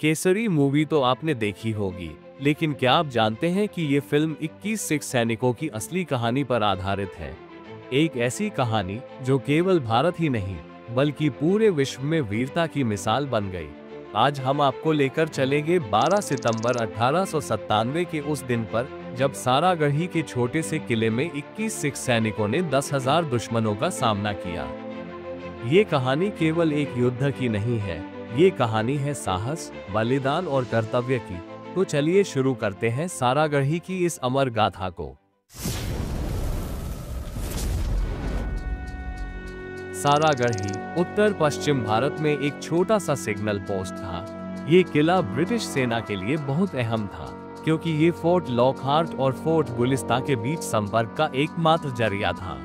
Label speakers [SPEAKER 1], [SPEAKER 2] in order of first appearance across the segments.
[SPEAKER 1] Kesari movie तो आपने देखी होगी, लेकिन क्या आप जानते हैं कि ये फिल्म 21 सिख सैनिकों की असली कहानी पर आधारित है। एक ऐसी कहानी जो केवल भारत ही नहीं बल्कि पूरे विश्व में वीरता की मिसाल बन गई। आज हम आपको लेकर चलेंगे 12 सितंबर 1897 के उस दिन पर, जब सारागढ़ी के छोटे से किले में 21 सिख सैनिकों ने 10,000 दुश्मनों का सामना किया। ये कहानी केवल एक युद्ध की नहीं है, ये कहानी है साहस, बलिदान और कर्तव्य की। तो चलिए शुरू करते हैं सारागढ़ी की इस अमर गाथा को। सारागढ़ी उत्तर पश्चिम भारत में एक छोटा सा सिग्नल पोस्ट था। ये किला ब्रिटिश सेना के लिए बहुत अहम था, क्योंकि ये फोर्ट लॉकहार्ट और फोर्ट गुलिस्ता के बीच संपर्क का एकमात्र जरिया था।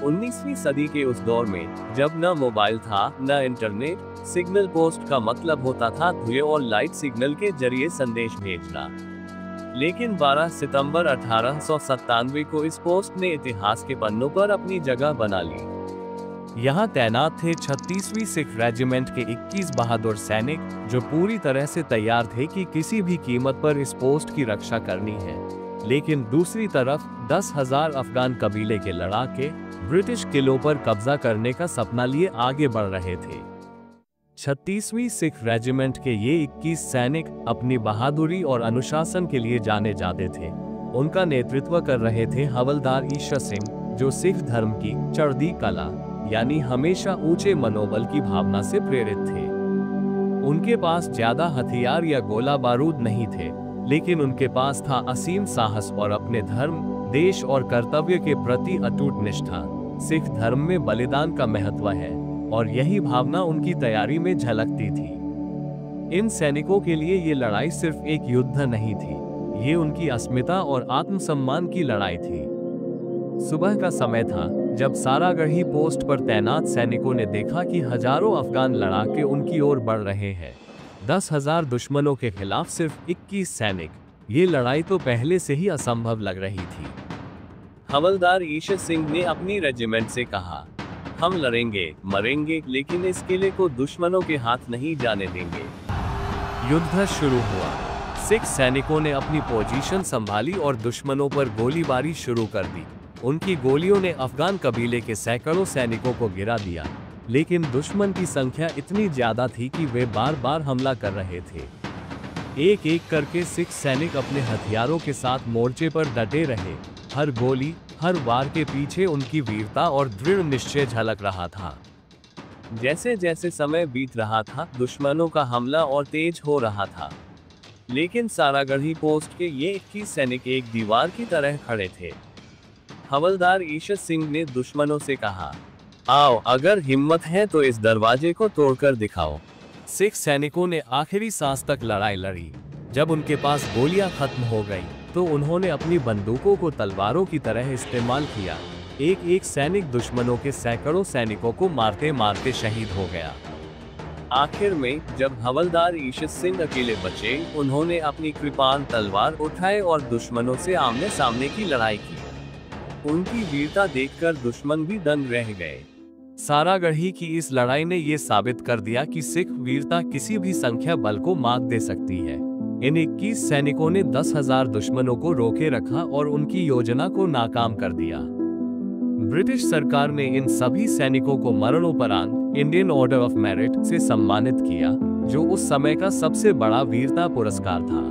[SPEAKER 1] 19वीं सदी के उस दौर में, जब न मोबाइल था न इंटरनेट, सिग्नल पोस्ट का मतलब होता था धुएं और लाइट सिग्नल के जरिए संदेश भेजना। लेकिन 12 सितंबर 1897 को इस पोस्ट ने इतिहास के पन्नों पर अपनी जगह बना ली। यहाँ तैनात थे 36वीं सिख रेजिमेंट के 21 बहादुर सैनिक, जो पूरी तरह से तैयार थे कि किसी भी कीमत पर इस पोस्ट की रक्षा करनी है। लेकिन दूसरी तरफ 10,000 अफगान कबीले के लड़ाके ब्रिटिश किलों पर कब्जा करने का सपना लिए आगे बढ़ रहे थे। 36वीं सिख रेजिमेंट के ये 21 सैनिक अपनी बहादुरी और अनुशासन के लिए जाने जाते थे। उनका नेतृत्व कर रहे थे हवलदार ईशा सिंह, जो सिख धर्म की चढ़ती कला यानी हमेशा ऊंचे मनोबल की भावना से प्रेरित थे। उनके पास ज्यादा हथियार या गोला बारूद नहीं थे, लेकिन उनके पास था असीम साहस और अपने धर्म, देश और कर्तव्य के प्रति अटूट निष्ठा। सिख धर्म में बलिदान का महत्व है, और यही भावना उनकी तैयारी में झलकती थी। इन सैनिकों के लिए ये लड़ाई सिर्फ एक युद्ध नहीं थी, ये उनकी अस्मिता और आत्मसम्मान की लड़ाई थी। सुबह का समय था, जब सारागढ़ी पोस्ट पर तैनात सैनिकों ने देखा कि हजारों अफगान लड़ाके उनकी ओर बढ़ रहे हैं। 10,000 दुश्मनों के खिलाफ सिर्फ 21 सैनिक। ये लड़ाई तो पहले से ही असंभव लग रही थी। हवलदार ईशा सिंह ने अपनी रेजिमेंट से कहा, हम लड़ेंगे, मरेंगे, लेकिन इस किले को दुश्मनों के हाथ नहीं जाने देंगे। युद्ध शुरू हुआ। सिख सैनिकों ने अपनी पोजीशन संभाली और दुश्मनों पर गोलीबारी शुरू कर दी। उनकी गोलियों ने अफगान कबीले के सैकड़ों सैनिकों को गिरा दिया, लेकिन दुश्मन की संख्या इतनी ज्यादा थी कि वे बार बार हमला कर रहे थे। एक एक करके सिख सैनिक अपने हथियारों के साथ मोर्चे पर डटे रहे। हर गोली, हर वार के पीछे उनकी वीरता और दृढ़ निश्चय झलक रहा था। जैसे जैसे समय बीत रहा था, दुश्मनों का हमला और तेज हो रहा था। लेकिन सारागढ़ी पोस्ट के ये 21 सैनिक एक दीवार की तरह खड़े थे। हवलदार ईशा सिंह ने दुश्मनों से कहा, आओ, अगर हिम्मत है तो इस दरवाजे को तोड़कर दिखाओ। सिख सैनिकों ने आखिरी सांस तक लड़ाई लड़ी। जब उनके पास गोलियां खत्म हो गईं, तो उन्होंने अपनी बंदूकों को तलवारों की तरह इस्तेमाल किया। एक एक सैनिक दुश्मनों के सैकड़ों सैनिकों को मारते मारते शहीद हो गया। आखिर में जब हवलदार ईशा सिंह अकेले बचे, उन्होंने अपनी कृपाण तलवार उठाए और दुश्मनों से आमने सामने की लड़ाई की। उनकी वीरता देखकर दुश्मन भी दंग रह गए। सारागढ़ी की इस लड़ाई ने ये साबित कर दिया कि सिख वीरता किसी भी संख्या बल को मात दे सकती है। इन 21 सैनिकों ने 10,000 दुश्मनों को रोके रखा और उनकी योजना को नाकाम कर दिया। ब्रिटिश सरकार ने इन सभी सैनिकों को मरणोपरांत इंडियन ऑर्डर ऑफ मेरिट से सम्मानित किया, जो उस समय का सबसे बड़ा वीरता पुरस्कार था।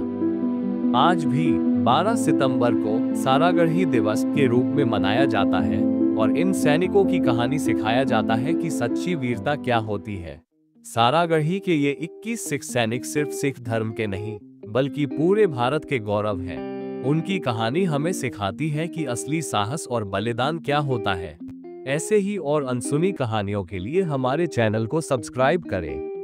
[SPEAKER 1] आज भी 12 सितंबर को सारागढ़ी दिवस के रूप में मनाया जाता है, और इन सैनिकों की कहानी सिखाया जाता है कि सच्ची वीरता क्या होती है। सारागढ़ी के ये 21 सिख सैनिक सिर्फ सिख धर्म के नहीं, बल्कि पूरे भारत के गौरव हैं। उनकी कहानी हमें सिखाती है कि असली साहस और बलिदान क्या होता है। ऐसे ही और अनसुनी कहानियों के लिए हमारे चैनल को सब्सक्राइब करें।